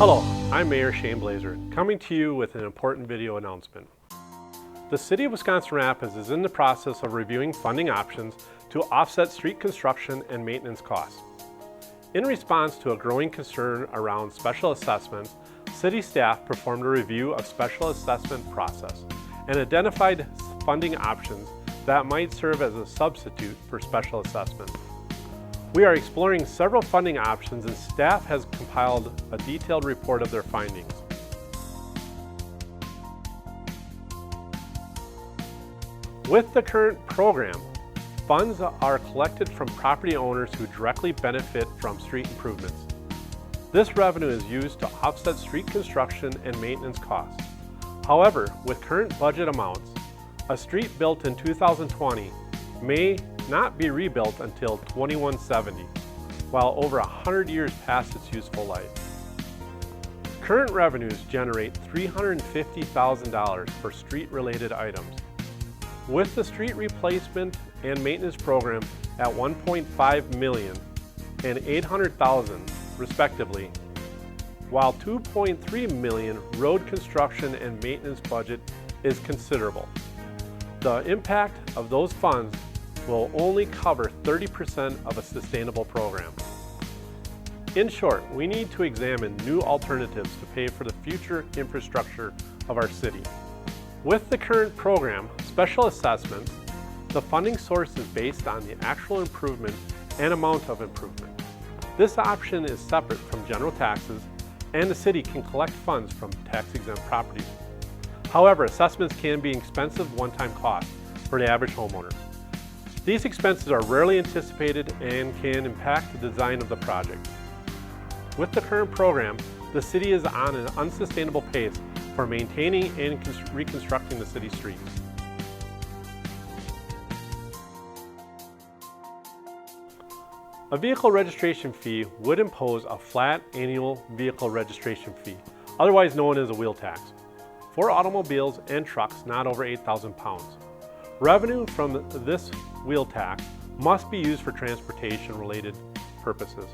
Hello, I'm Mayor Shane Blaser, coming to you with an important video announcement. The City of Wisconsin Rapids is in the process of reviewing funding options to offset street construction and maintenance costs. In response to a growing concern around special assessments, City staff performed a review of special assessment process and identified funding options that might serve as a substitute for special assessment. We are exploring several funding options, and staff has compiled a detailed report of their findings. With the current program, funds are collected from property owners who directly benefit from street improvements. This revenue is used to offset street construction and maintenance costs. However, with current budget amounts, a street built in 2020 may not be rebuilt until 2170, while over 100 years past its useful life. Current revenues generate $350,000 for street-related items. With the street replacement and maintenance program at $1.5 million and $800,000 respectively, while $2.3 million road construction and maintenance budget is considerable. The impact of those funds will only cover 30% of a sustainable program. In short, we need to examine new alternatives to pay for the future infrastructure of our city. With the current program, special assessments, the funding source is based on the actual improvement and amount of improvement. This option is separate from general taxes, and the city can collect funds from tax-exempt properties. However, assessments can be expensive one-time costs for the average homeowner. These expenses are rarely anticipated and can impact the design of the project. With the current program, the city is on an unsustainable pace for maintaining and reconstructing the city streets. A vehicle registration fee would impose a flat annual vehicle registration fee, otherwise known as a wheel tax, for automobiles and trucks not over 8,000 pounds. Revenue from this wheel tax must be used for transportation-related purposes.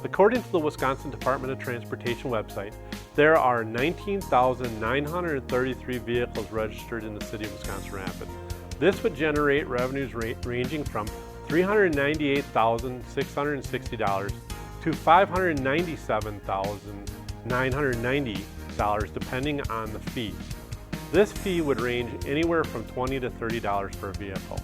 According to the Wisconsin Department of Transportation website, there are 19,933 vehicles registered in the City of Wisconsin Rapids. This would generate revenues ranging from $398,660 to $597,990 depending on the fee. This fee would range anywhere from $20 to $30 per vehicle.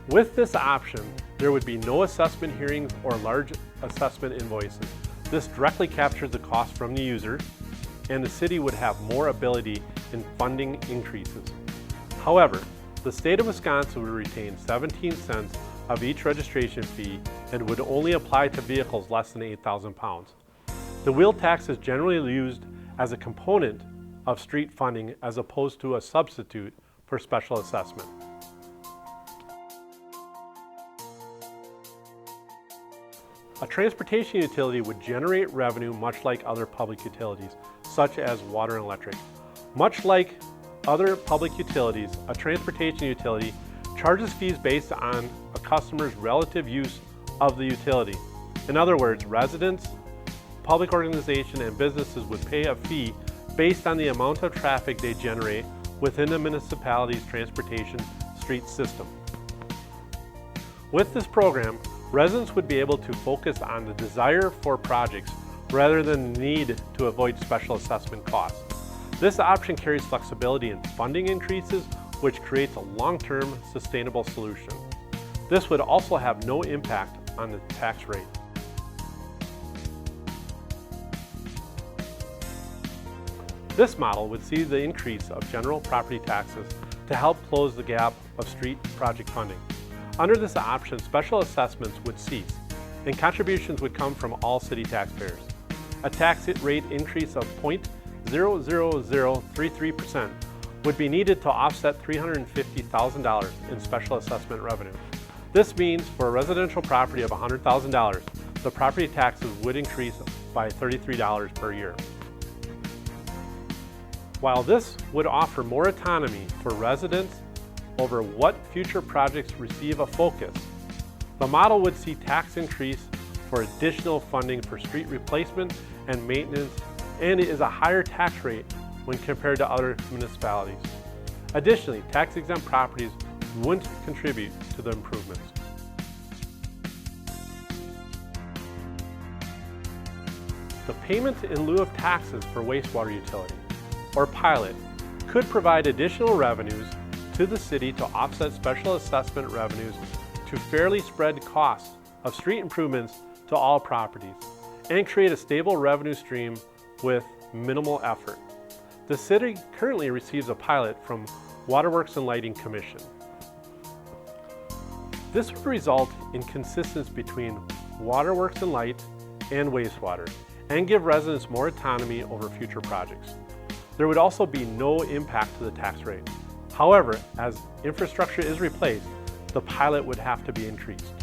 With this option, there would be no assessment hearings or large assessment invoices. This directly captures the cost from the user, and the city would have more ability in funding increases. However, the state of Wisconsin would retain 17 cents of each registration fee and would only apply to vehicles less than 8,000 pounds. The wheel tax is generally used as a component of street funding as opposed to a substitute for special assessment. A transportation utility would generate revenue much like other public utilities, such as water and electric. Much like other public utilities, a transportation utility charges fees based on a customer's relative use of the utility. In other words, residents, public organizations, and businesses would pay a fee based on the amount of traffic they generate within the municipality's transportation street system. With this program, residents would be able to focus on the desire for projects rather than the need to avoid special assessment costs. This option carries flexibility in funding increases, which creates a long-term sustainable solution. This would also have no impact on the tax rate. This model would see the increase of general property taxes to help close the gap of street project funding. Under this option, special assessments would cease, and contributions would come from all city taxpayers. A tax rate increase of 0.00033% would be needed to offset $350,000 in special assessment revenue. This means for a residential property of $100,000, the property taxes would increase by $33 per year. While this would offer more autonomy for residents over what future projects receive a focus, the model would see tax increase for additional funding for street replacement and maintenance, and it is a higher tax rate when compared to other municipalities. Additionally, tax-exempt properties wouldn't contribute to the improvements. The payment in lieu of taxes for wastewater utility, or pilot, could provide additional revenues to the city to offset special assessment revenues to fairly spread costs of street improvements to all properties and create a stable revenue stream with minimal effort. The city currently receives a pilot from Waterworks and Lighting Commission. This would result in consistency between Waterworks and Light and wastewater and give residents more autonomy over future projects. There would also be no impact to the tax rate. However, as infrastructure is replaced, the pilot would have to be increased.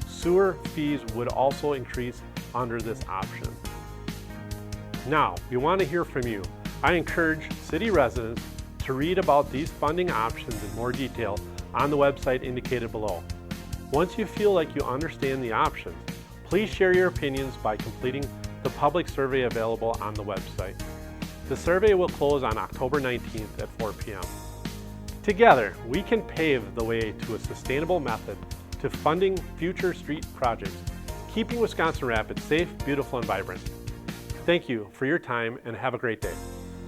Sewer fees would also increase under this option. Now, we want to hear from you. I encourage city residents to read about these funding options in more detail on the website indicated below. Once you feel like you understand the options, please share your opinions by completing the public survey available on the website. The survey will close on October 19th at 4 p.m. Together, we can pave the way to a sustainable method to funding future street projects, keeping Wisconsin Rapids safe, beautiful, and vibrant. Thank you for your time and have a great day.